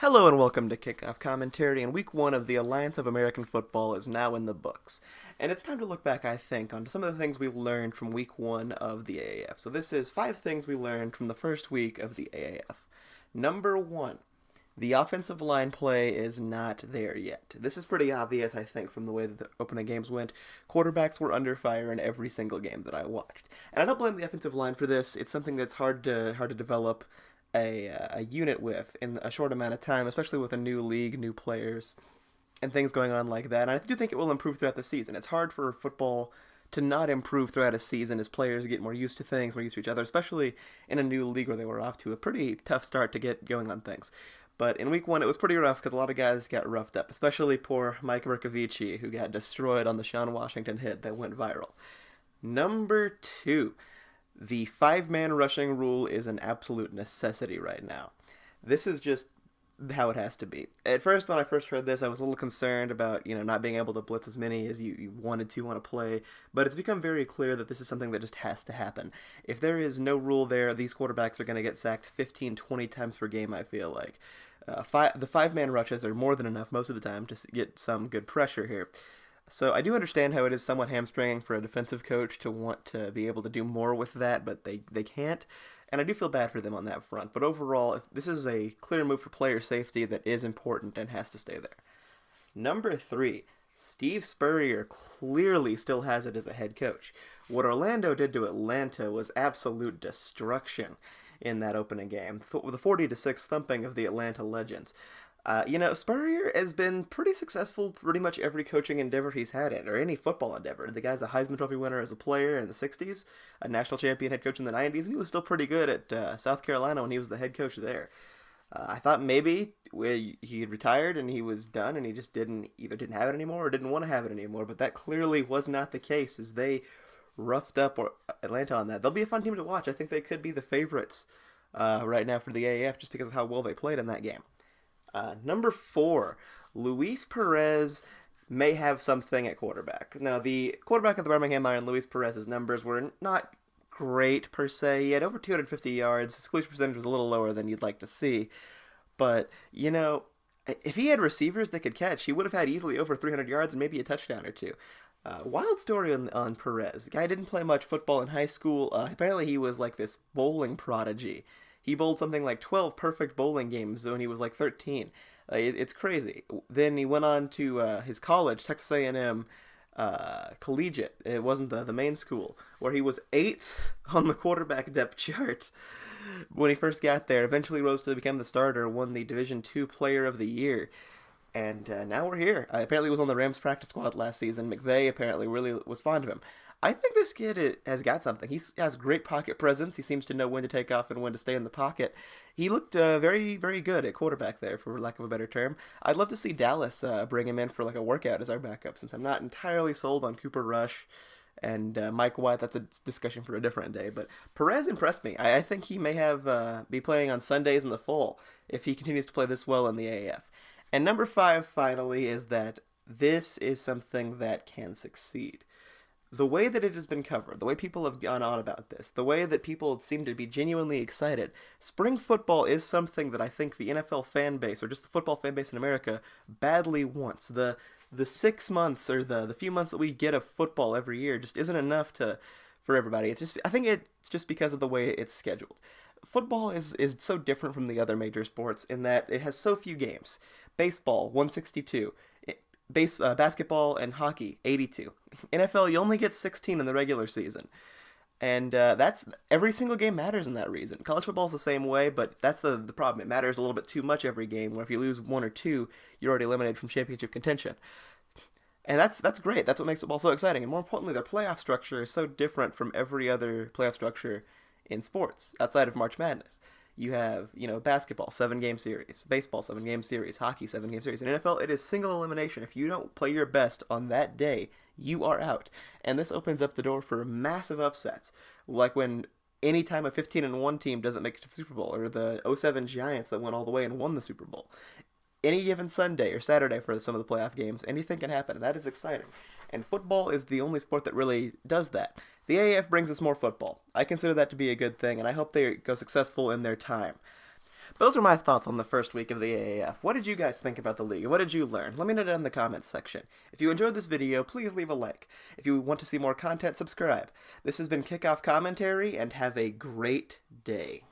Hello and welcome to Kickoff Commentary, and Week 1 of the Alliance of American Football is now in the books. And it's time to look back, I think, on some of the things we learned from Week 1 of the AAF. So this is 5 things we learned from the first week of the AAF. Number 1, the offensive line play is not there yet. This is pretty obvious, I think, from the way that the opening games went. Quarterbacks were under fire in every single game that I watched. And I don't blame the offensive line for this. It's something that's hard to develop a unit with in a short amount of time, especially with a new league, new players, and things going on like that. And I do think it will improve throughout the season. It's hard for football to not improve throughout a season as players get more used to things, more used to each other, especially in a new league where they were off to a pretty tough start to get going on things. But in week 1, it was pretty rough because a lot of guys got roughed up, especially poor Mike Mirkovici, who got destroyed on the Sean Washington hit that went viral. Number 2, the 5-man rushing rule is an absolute necessity right now. This is just how it has to be. At first, when I first heard this, I was a little concerned about, not being able to blitz as many as you want to play, but it's become very clear that this is something that just has to happen. If there is no rule there, these quarterbacks are going to get sacked 15, 20 times per game, I feel like. The 5-man rushes are more than enough most of the time to get some good pressure here. So I do understand how it is somewhat hamstringing for a defensive coach to want to be able to do more with that, but they can't. And I do feel bad for them on that front. But overall, this is a clear move for player safety that is important and has to stay there. Number 3, Steve Spurrier clearly still has it as a head coach. What Orlando did to Atlanta was absolute destruction in that opening game, with a 40-6 thumping of the Atlanta Legends. Spurrier has been pretty successful pretty much every coaching endeavor he's had in, or any football endeavor. The guy's a Heisman Trophy winner as a player in the 60s, a national champion head coach in the 90s, and he was still pretty good at South Carolina when he was the head coach there. I thought maybe he had retired and he was done and he just didn't have it anymore or didn't want to have it anymore, but that clearly was not the case as they roughed up Atlanta on that. They'll be a fun team to watch. I think they could be the favorites right now for the AAF just because of how well they played in that game. Number 4, Luis Perez may have something at quarterback. Now, the quarterback of the Birmingham Iron, Luis Perez's numbers were not great per se. He had over 250 yards. His completion percentage was a little lower than you'd like to see. But, if he had receivers that could catch, he would have had easily over 300 yards and maybe a touchdown or two. Wild story on Perez. The guy didn't play much football in high school. Apparently he was like this bowling prodigy. He bowled something like 12 perfect bowling games when he was like 13. It's crazy. Then he went on to his college, Texas A&M Collegiate. It wasn't the main school, where he was 8th on the quarterback depth chart when he first got there. Eventually rose to become the starter, won the Division II Player of the Year. And now we're here. Apparently he was on the Rams practice squad last season. McVay apparently really was fond of him. I think this kid has got something. He has great pocket presence. He seems to know when to take off and when to stay in the pocket. He looked very, very good at quarterback there, for lack of a better term. I'd love to see Dallas bring him in for like a workout as our backup, since I'm not entirely sold on Cooper Rush and Mike White. That's a discussion for a different day. But Perez impressed me. I think he may have be playing on Sundays in the fall if he continues to play this well in the AAF. And number 5, finally, is that this is something that can succeed. The way that it has been covered, the way people have gone on about this, the way that people seem to be genuinely excited, spring football is something that I think the NFL fan base, or just the football fan base in America, badly wants. The 6 months or the few months that we get of football every year just isn't enough for everybody. I think it's just because of the way it's scheduled. Football is so different from the other major sports in that it has so few games. Baseball, 162. Basketball and hockey, 82. NFL, you only get 16 in the regular season. And that's every single game matters in that reason. College football's the same way, but that's the problem. It matters a little bit too much every game, where if you lose 1 or 2, you're already eliminated from championship contention. And that's great. That's what makes football so exciting. And more importantly, their playoff structure is so different from every other playoff structure in sports outside of March Madness. You have, basketball, 7-game series, baseball, 7-game series, hockey, 7-game series. In NFL, it is single elimination. If you don't play your best on that day, you are out. And this opens up the door for massive upsets, like when any time a 15-1 team doesn't make it to the Super Bowl, or the '07 Giants that went all the way and won the Super Bowl. Any given Sunday or Saturday for some of the playoff games, anything can happen, and that is exciting. And football is the only sport that really does that. The AAF brings us more football. I consider that to be a good thing, and I hope they go successful in their time. Those are my thoughts on the first week of the AAF. What did you guys think about the league? What did you learn? Let me know down in the comments section. If you enjoyed this video, please leave a like. If you want to see more content, subscribe. This has been Kickoff Commentary, and have a great day.